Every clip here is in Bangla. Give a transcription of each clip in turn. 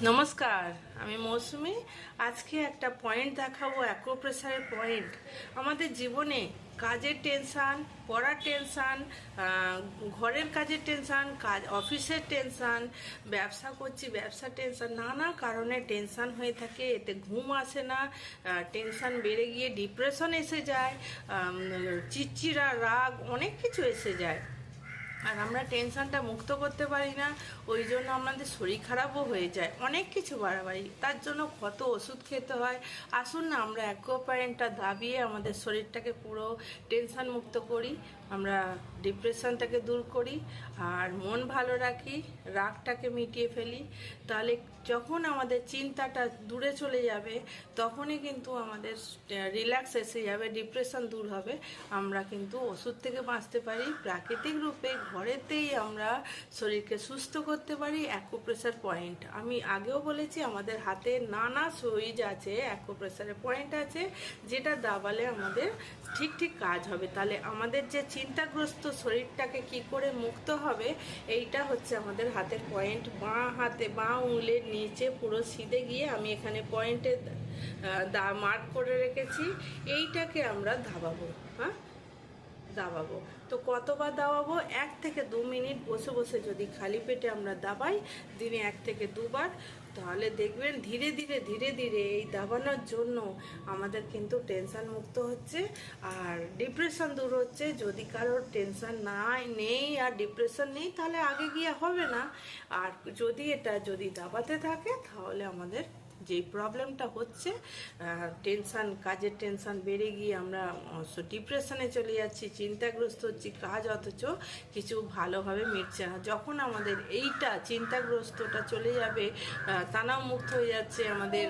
নমস্কার, আমি মৌসুমি। আজকে একটা পয়েন্ট দেখাবো, অ্যাকুপ্রেশারের পয়েন্ট। আমাদের জীবনে কাজের টেনশান, পড়ার টেনশান, ঘরের কাজের টেনশান, অফিসের টেনশান, ব্যবসা করছি ব্যবসার টেনশান, নানা কারণে টেনশান হয়ে থাকে। এতে ঘুম আসে না, টেনশান বেড়ে গিয়ে ডিপ্রেশন এসে যায়, চিড়চিড়া রাগ অনেক কিছু এসে যায়। আর আমরা টেনশনটা মুক্ত করতে পারি না, ওই জন্য আমাদের শরীর খারাপও হয়ে যায়, অনেক কিছু বাড়াবাড়ি, তার জন্য কত ওষুধ খেতে হয়। আসুন না আমরা অ্যাকুপ্রেশারটা দাবিয়ে আমাদের শরীরটাকে পুরো টেনশন মুক্ত করি, আমরা ডিপ্রেশনটাকে দূর করি আর মন ভালো রাখি, রাগটাকে মিটিয়ে ফেলি। তাহলে যখন আমাদের চিন্তাটা দূরে চলে যাবে তখনই কিন্তু আমাদের রিল্যাক্স এসে যাবে, ডিপ্রেশন দূর হবে। আমরা কিন্তু ওষুধ থেকে বাঁচতে পারি, প্রাকৃতিক রূপে ঘরেতেই আমরা শরীরকে সুস্থ করতে পারি। অ্যাকুপ্রেশার পয়েন্ট আমি আগেও বলেছি, আমাদের হাতে নানা সুইচ আছে, অ্যাকুপ্রেশারের পয়েন্ট আছে, যেটা দাবালে আমাদের ঠিক ঠিক কাজ হবে। তাহলে আমাদের যে চিন্তাগ্রস্ত শরীরটাকে কি করে মুক্ত হবে, এইটা হচ্ছে আমাদের হাতের পয়েন্ট। বাঁ উঙলের নিচে পুরো সিধে গিয়ে আমি এখানে পয়েন্টে মার্ক করে রেখেছি, এইটাকে আমরা দাবাবো। দাবাবো তো কতবার দাবাবো? 1 থেকে 2 মিনিট বসে বসে যদি খালি পেটে আমরা দাবাই, দিনে 1 থেকে 2 বার, তাহলে দেখবেন ধীরে ধীরে ধীরে ধীরে এই দাবানোর জন্য আমাদের কিন্তু টেনশন মুক্ত হচ্ছে আর ডিপ্রেশন দূর হচ্ছে। যদি কারোর টেনশন নেই আর ডিপ্রেশন নেই, তাহলে আগে গিয়ে হবে না। আর যদি দাবাতে থাকে, তাহলে আমাদের যে প্রবলেমটা হচ্ছে, টেনশান, কাজের টেনশান বেড়ে গিয়ে আমরা ডিপ্রেশনে চলে যাচ্ছি, চিন্তাগ্রস্ত হচ্ছি, কাজ অথচ কিছু ভালোভাবে মিটছে না। যখন আমাদের এইটা চিন্তাগ্রস্তটা চলে যাবে, তনাবমুক্ত হয়ে যাচ্ছে, আমাদের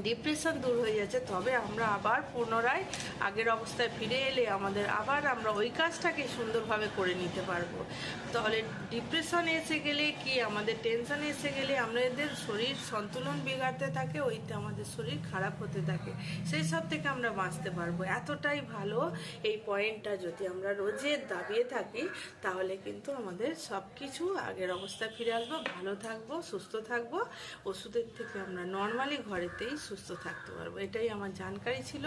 ডিপ্রেশন দূর হয়ে যাচ্ছে, তবে আমরা আবার পুনরায় আগের অবস্থায় ফিরে এলে আমরা ওই কাজটাকে সুন্দরভাবে করে নিতে পারবো। তাহলে ডিপ্রেশন এসে গেলে কি, আমাদের টেনশন এসে গেলে আমাদের শরীর সন্তুলন বিগাড়তে থাকে, ওইতে আমাদের শরীর খারাপ হতে থাকে, সেই সব থেকে আমরা বাঁচতে পারবো। এতটাই ভালো এই পয়েন্টটা যদি আমরা রোজে দাবিয়ে থাকি, তাহলে কিন্তু আমাদের সব কিছু আগের অবস্থায় ফিরে আসবো, ভালো থাকবো, সুস্থ থাকবো, ওষুধের থেকে আমরা নর্মালি ঘরেতেই সুস্থ থাকতে পারবো। এটাই আমার জানকারি ছিল।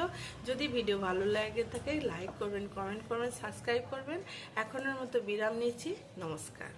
যদি ভিডিও ভালো লাগে থাকে, লাইক করবেন, কমেন্ট করবেন, সাবস্ক্রাইব করবেন। এখনের মতো বিরাম নিচ্ছি। নমস্কার।